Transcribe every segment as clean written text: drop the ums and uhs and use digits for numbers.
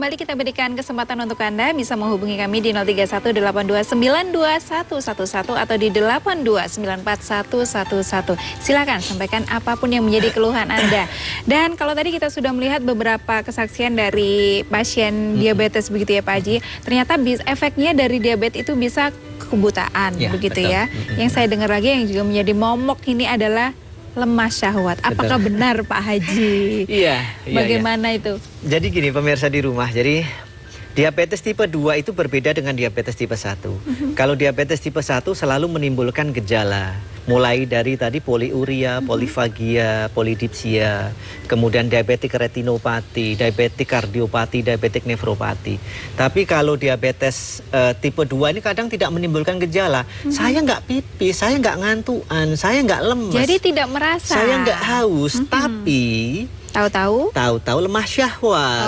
kembali kita berikan kesempatan untuk Anda bisa menghubungi kami di 0318292111 atau di 8294111. Silakan sampaikan apapun yang menjadi keluhan Anda. Dan kalau tadi kita sudah melihat beberapa kesaksian dari pasien diabetes begitu ya Pak Haji, ternyata efeknya dari diabetes itu bisa kebutaan begitu betul. ya. Yang saya dengar lagi yang juga menjadi momok ini adalah lemah syahwat. Apakah benar Pak Haji? Iya. Bagaimana itu? Jadi gini pemirsa di rumah, jadi diabetes tipe 2 itu berbeda dengan diabetes tipe 1. Kalau diabetes tipe 1 selalu menimbulkan gejala. Mulai dari tadi poliuria, polifagia, polidipsia, kemudian diabetik retinopati, diabetik kardiopati, diabetik nefropati. Tapi kalau diabetes tipe 2 ini kadang tidak menimbulkan gejala. Saya nggak pipis, saya nggak ngantuan, saya nggak lemes. Jadi tidak merasa. Saya nggak haus, tapi tahu-tahu lemah syahwat.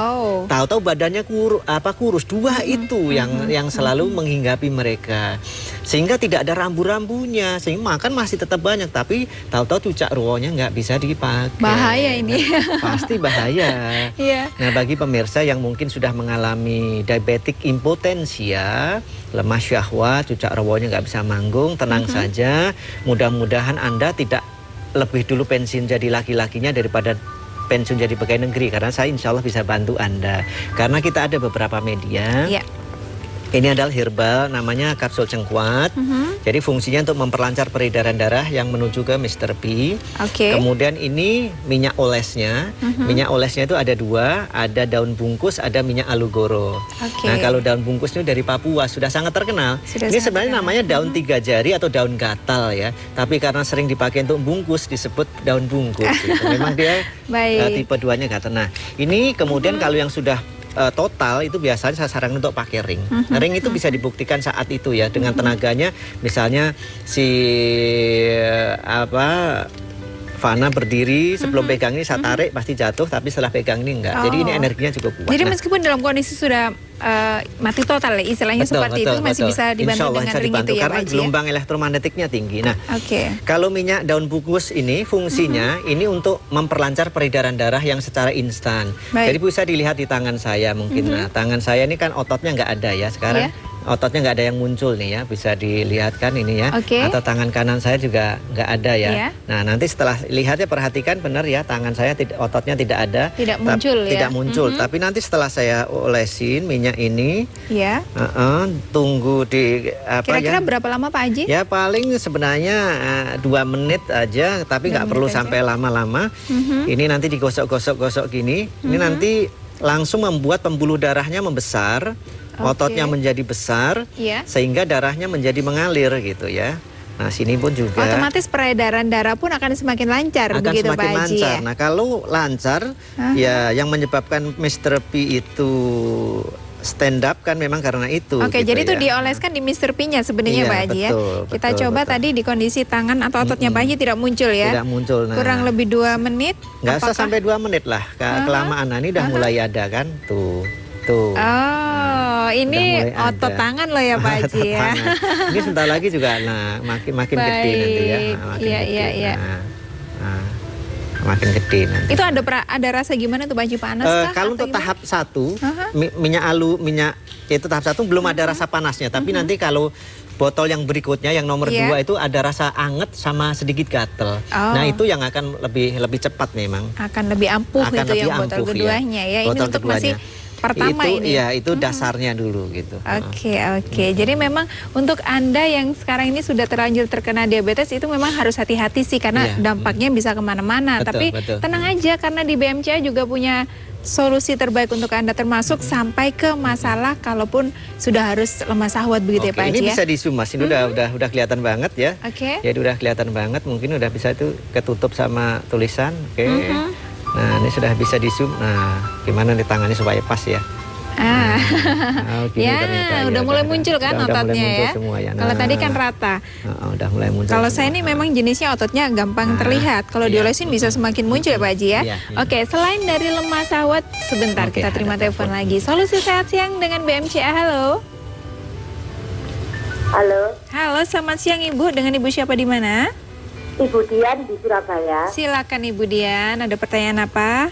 Tahu-tahu badannya kurus. Dua itu yang selalu menghinggapi mereka. Sehingga tidak ada rambu-rambunya, sehingga makan masih tetap banyak, tapi tahu-tahu cucak ruonya nggak bisa dipakai. Bahaya ini. Pasti bahaya. Nah, bagi pemirsa yang mungkin sudah mengalami diabetik impotensia, lemah syahwat, cucak ruonya nggak bisa manggung, tenang saja. Mudah-mudahan Anda tidak lebih dulu pensiun jadi laki-lakinya daripada pensiun jadi pegawai negeri, karena saya insya Allah bisa bantu Anda. Karena kita ada beberapa media. Ini adalah herbal, namanya kapsul cengkuat. Jadi fungsinya untuk memperlancar peredaran darah yang menuju ke Mr. P. Kemudian ini minyak olesnya. Minyak olesnya itu ada dua, ada daun bungkus, ada minyak alugoro. Nah, kalau daun bungkus ini dari Papua, sudah sangat terkenal. Ini sebenarnya namanya daun 3 jari atau daun gatal ya. Tapi karena sering dipakai untuk bungkus disebut daun bungkus. Gitu. Memang dia tipe 2-nya gatal. Nah, ini kemudian kalau yang sudah total itu biasanya sasaran untuk pakai ring. Ring itu bisa dibuktikan saat itu ya dengan tenaganya. Misalnya si Fana berdiri sebelum pegang ini saya tarik pasti jatuh, tapi setelah pegang ini enggak. Jadi ini energinya cukup kuat. Jadi meskipun dalam kondisi sudah mati total ya istilahnya seperti itu masih bisa dibantu dengan ring itu ya karena Pak Haji, gelombang elektromagnetiknya tinggi. Nah, kalau minyak daun bungkus ini fungsinya ini untuk memperlancar peredaran darah yang secara instan. Jadi bisa dilihat di tangan saya mungkin. Nah, tangan saya ini kan ototnya nggak ada ya sekarang. Ototnya nggak ada yang muncul nih ya, bisa dilihatkan ini ya. Atau tangan kanan saya juga nggak ada ya. Nah, nanti setelah lihatnya perhatikan benar ya, tangan saya ototnya tidak ada. Tidak muncul. Tapi nanti setelah saya olesin minyak ini, tunggu di kira-kira berapa lama Pak Haji? Ya paling sebenarnya 2 menit aja, tapi nggak perlu sampai lama-lama. Ini nanti digosok-gosok gini. Ini nanti langsung membuat pembuluh darahnya membesar. Ototnya menjadi besar, sehingga darahnya menjadi mengalir gitu ya. Nah, sini pun juga otomatis peredaran darah pun akan semakin lancar begitu Pak Haji ya? Nah, kalau lancar ya yang menyebabkan Mr. P itu stand up kan memang karena itu. Gitu jadi itu ya. dioleskan di Mr. P-nya sebenarnya Pak Haji ya. Kita coba tadi di kondisi tangan atau ototnya Pak Haji tidak muncul ya. Tidak muncul. Nah, kurang lebih 2 menit. Nggak usah sampai 2 menit lah. Kelamaan. Nah, ini udah mulai ada kan tuh. Ini otot tangan loh ya Pak Haji ya. Ini sebentar lagi juga makin gede nanti ya. Makin gede nanti. Itu ada rasa gimana tuh Pak Haji, panas kah? Kalau untuk tahap 1 minyak itu tahap 1 belum ada rasa panasnya, tapi nanti kalau botol yang berikutnya yang nomor 2 itu ada rasa anget sama sedikit gatel. Nah, itu yang akan lebih cepat memang. Akan lebih ampuh gitu yang botol keduanya ya. Ini untuk masih pertama ini. Iya, itu dasarnya dulu gitu. Jadi memang untuk Anda yang sekarang ini sudah terlanjur terkena diabetes itu memang harus hati-hati sih karena dampaknya bisa kemana-mana. Tapi tenang aja karena di BMCA juga punya solusi terbaik untuk Anda termasuk sampai ke masalah kalaupun sudah harus lemah syahwat begitu ya Pak Haji ya. Ini bisa di zoom Mas, ini udah kelihatan banget ya. Jadi udah kelihatan banget, mungkin udah bisa itu ketutup sama tulisan. Nah, ini sudah bisa di zoom. Nah, gimana nih tangannya supaya pas ya. Udah mulai muncul kan ototnya ya. Kalau tadi kan rata. Udah mulai muncul. Kalau saya ini memang jenisnya ototnya gampang terlihat. Kalau diolesin bisa semakin muncul ya Pak Haji ya. Selain dari lemah syahwat, sebentar kita terima telepon lagi. Solusi Sehat Siang dengan BMCA. Halo. Halo, selamat siang Ibu. Dengan Ibu siapa di mana? Ibu Dian di Surabaya. Silakan Ibu Dian, ada pertanyaan apa?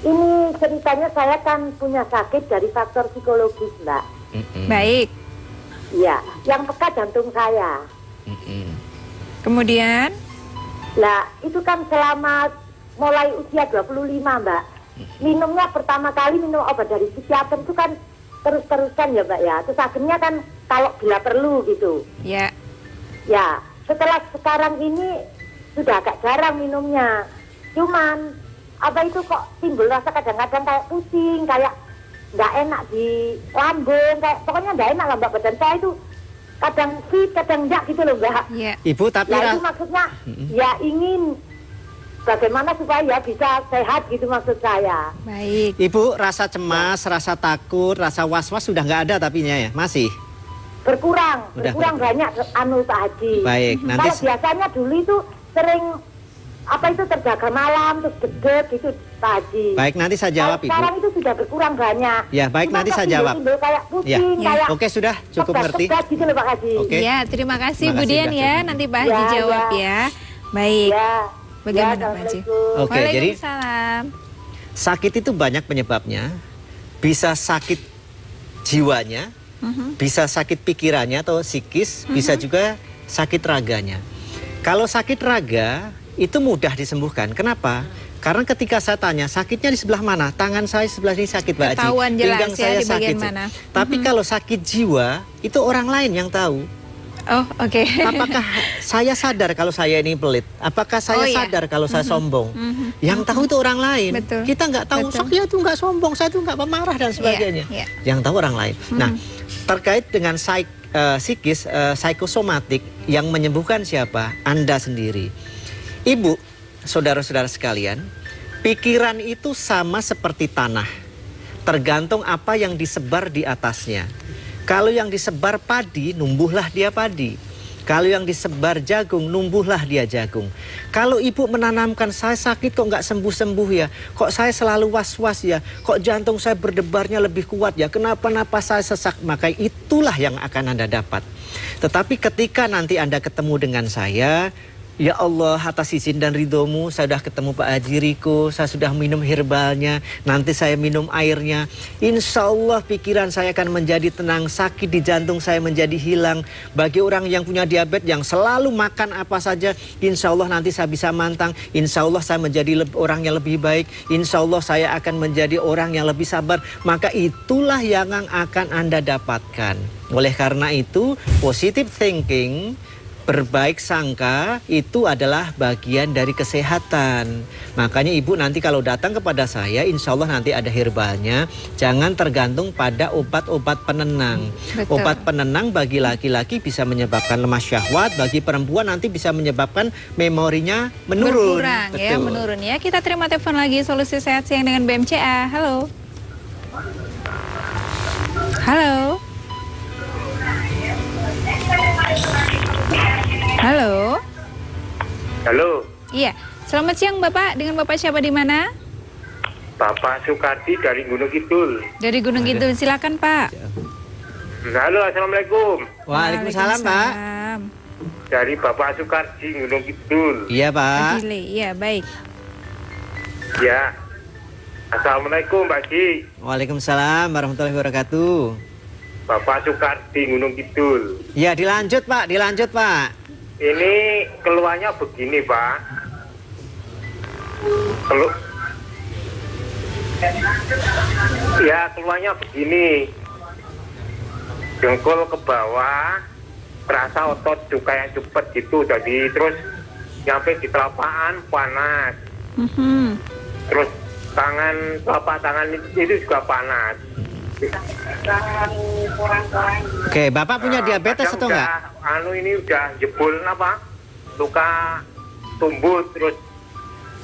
Ini ceritanya saya kan punya sakit dari faktor psikologis, Mbak. Baik. Iya, yang peka jantung saya. Kemudian? Lah, itu kan selama mulai usia 25, Mbak. Minumnya pertama kali minum obat dari psikiater itu kan terus-terusan ya, Mbak ya. Terus akhirnya kan kalau bila perlu gitu. Ya. Ya, setelah sekarang ini sudah agak jarang minumnya. Cuman apa itu kok timbul rasa kadang-kadang kayak pusing, kayak nggak enak di lambung, kayak pokoknya nggak enak lah Mbak, badan saya itu kadang fit, kadang enggak gitu loh Mbak. Ya. Ibu tapi itu maksudnya ya ingin bagaimana supaya ya bisa sehat gitu maksud saya. Baik. Ibu rasa cemas, rasa takut, rasa was-was sudah nggak ada tapinya ya? Masih? Berkurang banyak Pak Haji. Baik, nanti Kalau biasanya dulu itu sering apa itu terjaga malam terus gede gitu Pak Haji. Baik, nanti saya jawab Ibu. Sekarang itu sudah berkurang banyak. Ya, baik, Cuma nanti saya jawab. Kayak pusing, Ya. kayak Oke, sudah cukup ngerti. gitu loh Pak Haji. Oke. Ya, terima kasih Terima Bu kasih, Dian sudah ya. cukup. Nanti Pak Haji Ya, jawab ya. ya. Baik. Ya. Bagaimana Ya, Pak Haji? Assalamualaikum. Oke, jadi Waalaikumsalam. sakit itu banyak penyebabnya. Bisa sakit jiwanya, bisa sakit pikirannya atau psikis, bisa juga sakit raganya. Kalau sakit raga itu mudah disembuhkan. Kenapa? Karena ketika saya tanya sakitnya di sebelah mana, tangan saya sebelah ini sakit Mbak Haji, Ketahuan jelas pinggang ya saya di bagian sakit. mana. Tapi kalau sakit jiwa itu orang lain yang tahu. Oh, oke. Apakah saya sadar kalau saya ini pelit? Apakah saya Oh, iya. sadar kalau saya sombong? Yang tahu itu orang lain. Betul. Kita nggak tahu. Betul. Saya itu nggak sombong, saya itu nggak pemarah dan sebagainya. Iya. Yang tahu orang lain. Nah, terkait dengan psikis, psikosomatik yang menyembuhkan siapa? Anda sendiri. Ibu, saudara-saudara sekalian, pikiran itu sama seperti tanah. Tergantung apa yang disebar di atasnya. Kalau yang disebar padi, numbuhlah dia padi. Kalau yang disebar jagung, numbuhlah dia jagung. Kalau ibu menanamkan saya sakit kok nggak sembuh-sembuh ya, kok saya selalu was-was ya, kok jantung saya berdebarnya lebih kuat ya, kenapa-napa saya sesak, maka itulah yang akan Anda dapat. Tetapi ketika nanti Anda ketemu dengan saya, ya Allah, atas izin dan ridhomu, saya sudah ketemu Pak Haji Riko, saya sudah minum herbalnya, nanti saya minum airnya. Insya Allah pikiran saya akan menjadi tenang, sakit di jantung saya menjadi hilang. Bagi orang yang punya diabetes, yang selalu makan apa saja, insya Allah nanti saya bisa mantang. Insya Allah saya menjadi orang yang lebih baik. Insya Allah saya akan menjadi orang yang lebih sabar. Maka itulah yang akan Anda dapatkan. Oleh karena itu, positive thinking, berbaik sangka itu adalah bagian dari kesehatan. Makanya ibu nanti kalau datang kepada saya, insya Allah nanti ada herbalnya. Jangan tergantung pada obat-obat penenang. Betul. Obat penenang bagi laki-laki bisa menyebabkan lemah syahwat, bagi perempuan nanti bisa menyebabkan memorinya menurun. Berkurang ya, Betul. menurun ya. Kita terima telepon lagi, Solusi Sehat Siang dengan BMCA. Halo. Halo. Halo. Halo, Iya. Selamat siang Bapak. Dengan Bapak siapa di mana? Bapak Sukardi dari Gunung Kidul. Dari Gunung Kidul. Silakan Pak. Halo, Assalamualaikum. Waalaikumsalam Pak. Waalaikumsalam. Dari Bapak Sukardi Gunung Kidul. Iya Pak Pak. Jile. Iya, baik. Ya. Assalamualaikum Pak Ji. Waalaikumsalam warahmatullahi wabarakatuh. Bapak Sukardi Gunung Kidul. Ya dilanjut Pak, dilanjut Pak. Ini keluarnya begini Pak. Ya keluarnya begini. Jengkol ke bawah, terasa otot juga yang cepet gitu. Jadi terus nyampe di telapak panas. Terus telapak tangan itu juga panas. Oke, Bapak punya diabetes atau enggak? Ini udah jebol apa? Luka tumbuh terus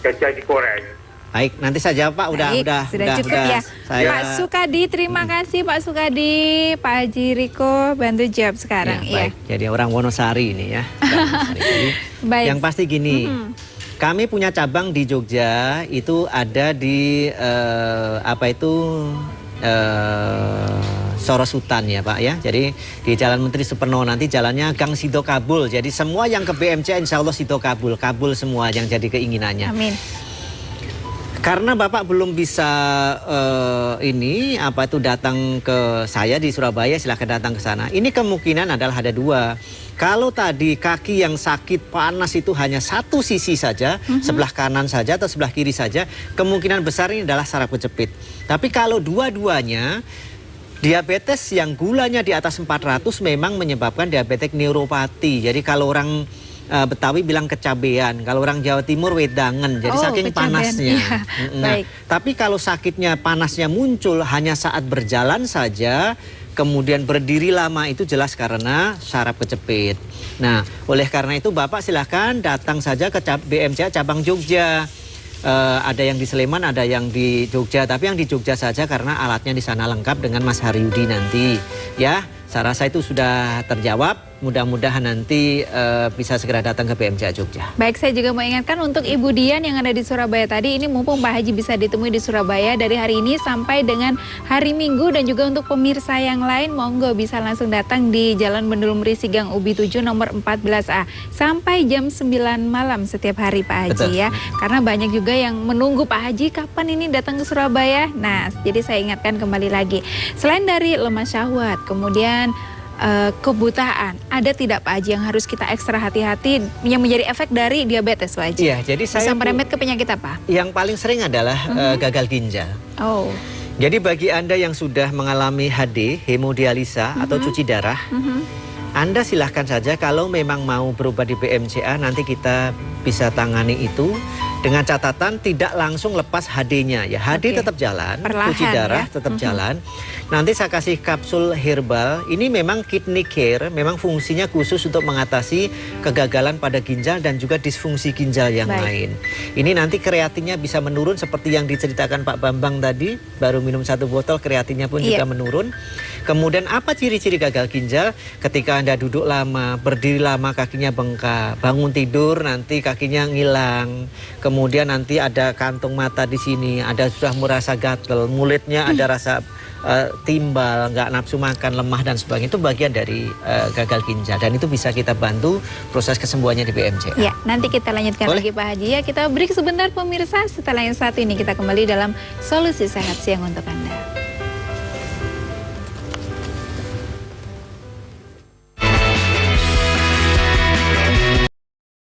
jadi koreng. Baik, nanti saya jawab Pak. Baik, sudah cukup ya. Saya... Pak Sukadi, terima kasih Pak Sukadi. Pak Haji Riko bantu jawab sekarang. Ya, baik. Jadi orang Wonosari ini ya. Baik. Yang pasti gini, kami punya cabang di Jogja, itu ada di Soros Hutan ya Pak ya. Jadi di Jalan Menteri Superno, nanti jalannya Gang Sido Kabul. Jadi semua yang ke BMC insya Allah Sido Kabul semua yang jadi keinginannya. Amin. Karena Bapak belum bisa datang ke saya di Surabaya, silahkan datang ke sana. Ini kemungkinan adalah ada dua. Kalau tadi kaki yang sakit panas itu hanya satu sisi saja, sebelah kanan saja atau sebelah kiri saja, kemungkinan besar ini adalah saraf kejepit. Tapi kalau dua-duanya, diabetes yang gulanya di atas 400 memang menyebabkan diabetes neuropati. Jadi kalau orang Betawi bilang kecabean, kalau orang Jawa Timur wedangen, jadi saking kecabean. panasnya. Ya, Nah, baik. tapi kalau sakitnya panasnya muncul hanya saat berjalan saja, kemudian berdiri lama, itu jelas karena saraf kejepit. Nah, oleh karena itu Bapak silahkan datang saja ke BMCA cabang Jogja. Ada yang di Sleman, ada yang di Jogja, tapi yang di Jogja saja karena alatnya di sana lengkap dengan Mas Haryudi nanti. Ya, saya rasa itu sudah terjawab. Mudah-mudahan nanti bisa segera datang ke BMCA Jogja. Baik, saya juga mau ingatkan untuk Ibu Dian yang ada di Surabaya tadi, ini mumpung Pak Haji bisa ditemui di Surabaya dari hari ini sampai dengan hari Minggu, dan juga untuk pemirsa yang lain, monggo bisa langsung datang di Jalan Bendul Merisi Gang Ubi 7 nomor 14A sampai jam 9 malam setiap hari Pak Haji. Betul. Ya. Karena banyak juga yang menunggu Pak Haji kapan ini datang ke Surabaya. Nah, jadi saya ingatkan kembali lagi. Selain dari lemah syahwat, kemudian kebutaan, ada tidak Pak Haji yang harus kita ekstra hati-hati yang menjadi efek dari diabetes Pak Haji? Iya, jadi saya bisa merembet ke penyakit apa? Yang paling sering adalah gagal ginjal. Oh. Jadi bagi Anda yang sudah mengalami HD, hemodialisa atau cuci darah, Anda silahkan saja kalau memang mau berobat di BMCA, nanti kita bisa tangani itu. Dengan catatan tidak langsung lepas HD-nya ya. HD tetap jalan, perlahan, cuci darah tetap jalan. Nanti saya kasih kapsul herbal. Ini memang kidney care, memang fungsinya khusus untuk mengatasi kegagalan pada ginjal dan juga disfungsi ginjal yang lain. Ini nanti kreatinnya bisa menurun seperti yang diceritakan Pak Bambang tadi, baru minum 1 botol kreatinnya pun juga menurun. Kemudian apa ciri-ciri gagal ginjal? Ketika Anda duduk lama, berdiri lama kakinya bengkak, bangun tidur nanti kakinya ngilang. Kemudian nanti ada kantung mata di sini, ada sudah merasa gatel, mulutnya ada rasa timbal, nggak nafsu makan, lemah dan sebagainya. Itu bagian dari gagal ginjal dan itu bisa kita bantu proses kesembuhannya di BMCA. Ya, nanti kita lanjutkan lagi Pak Haji ya. Kita break sebentar pemirsa, setelah yang satu ini kita kembali dalam Solusi Sehat Siang untuk Anda.